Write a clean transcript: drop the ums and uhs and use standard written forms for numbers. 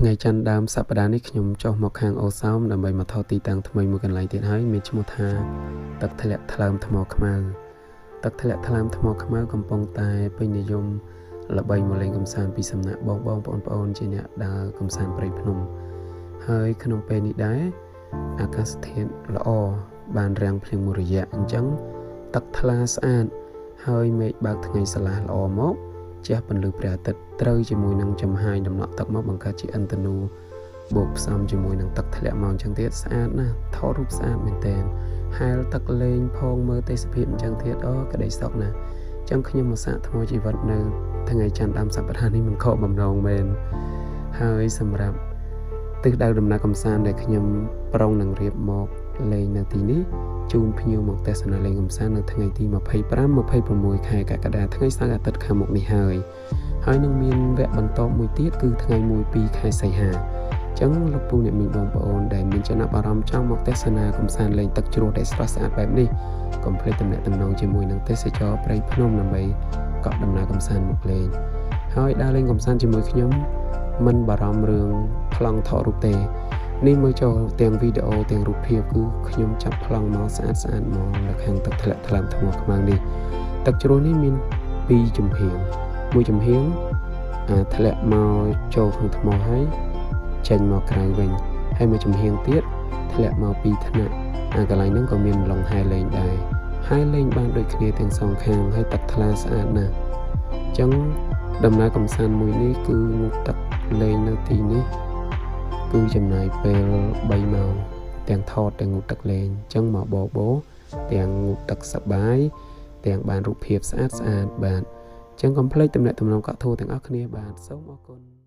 ថ្ងៃច័ន្ទដើមសប្តាហ៍នេះខ្ញុំចុះមកខាងអូសោមដើម្បីមកថតទីតាំងថ្មីមួយកន្លែងទៀតហើយមានឈ្មោះថាទឹកធ្លាក់ថ្លើមថ្មខ្មៅទឹកធ្លាក់ថ្លើមថ្មខ្មៅកំពុងតែពេញនិយមល្បីមកលេងកម្សាន្តពីសំណាក់បងប្អូនជាអ្នកដើរកម្សាន្តព្រៃភ្នំហើយក្នុងពេលនេះដែរអាកាសធាតុល្អបានរាំងភ្លៀងមួយរយៈអញ្ចឹងទឹកថ្លាស្អាតហើយមេឃបើកថ្ងៃស្រឡះល្អមកជះពន្លឺព្រះអាទិត្យត្រូវជាមួយនឹងចំហាយដំណក់ទឹកមកបង្កើតជាឥន្ធនូបូកផ្សំជាមួយនឹងទឹកធ្លាក់មកអញ្ចឹងទៀតស្អាតណាស់ថតរូបស្អាតមែនតើហែលទឹកលេងផងមើលទេសភាពអញ្ចឹងទៀតក្តីសុខណាស់អញ្ចឹងខ្ញុំមកសាកថ្មជីវិតនៅថ្ងៃច័ន្ទដើមសប្តាហ៍នេះមិនខកបំណងមែនហើយសម្រាប់ទិសដៅដំណើរកម្សាន្តដែលខ្ញុំប្រុងនឹងរៀបមកលេងនៅទីនេះជូនភ្ញៀវមកទស្សនាលេងកម្សាន្តនៅថ្ងៃទី25-26 ខែកក្កដាថ្ងៃសៅរ៍អាទិត្យខាងមុខនេះហើយនឹងមានវគ្គបន្តមួយទៀតគឺថ្ងៃ1-2 ខែសីហាអញ្ចឹងលោកពូអ្នកមីងបងប្អូនដែលមានចំណាប់អារម្មណ៍ចង់មកទស្សនាកម្សាន្តលេងទឹកជ្រោះដែលស្រស់ស្អាតបែបនេះកុំភ្លេចទំនាក់ទំនងជាមួយនឹងទេសចរព្រៃភ្នំដើម្បីកក់ដំណើរកម្សាន្តមកលេងហើយដើរលេងកម្សាន្តជាមួយខ្ញុំមិនបារម្ភរឿងប្លង់ថតរូបទេនេះមើលចូលទាំងវីដេអូទាំងរូបភាពគឺខ្ញុំចាប់ប្លង់មកស្អាតមកនៅខាងទឹកធ្លាក់ថ្លើមថ្មខ្មៅនេះទឹកជ្រោះនេះមាន2ចំហៀងមួយចំហៀងធ្លាក់មកចូលក្នុងថ្មហើយចេញមកក្រៅវិញហើយមួយចំហៀងទៀតធ្លាក់មកពីថ្នាក់កន្លែងហ្នឹងក៏មានលំហែលេងដែរហើយលេងបានដូចគ្នាទាំងសងខាងហើយទឹកថ្លាស្អាតណាស់អញ្ចឹងដំណើរកម្សាន្តមួយនេះគឺងូតទឹកលេងនៅទីនេះគឺចំណាយពេល3ម៉ោងទាំងថតទាំងងូតទឹកលេងអញ្ចឹងមកបបោទាំងងូតទឹកសប្បាយទាំងបានរូបភាពស្អាតបាទអញ្ចឹងកុំភ្លេចទំនាក់ទំនងកក់ធូរទាំងអស់គ្នាបាទសូមអរគុណ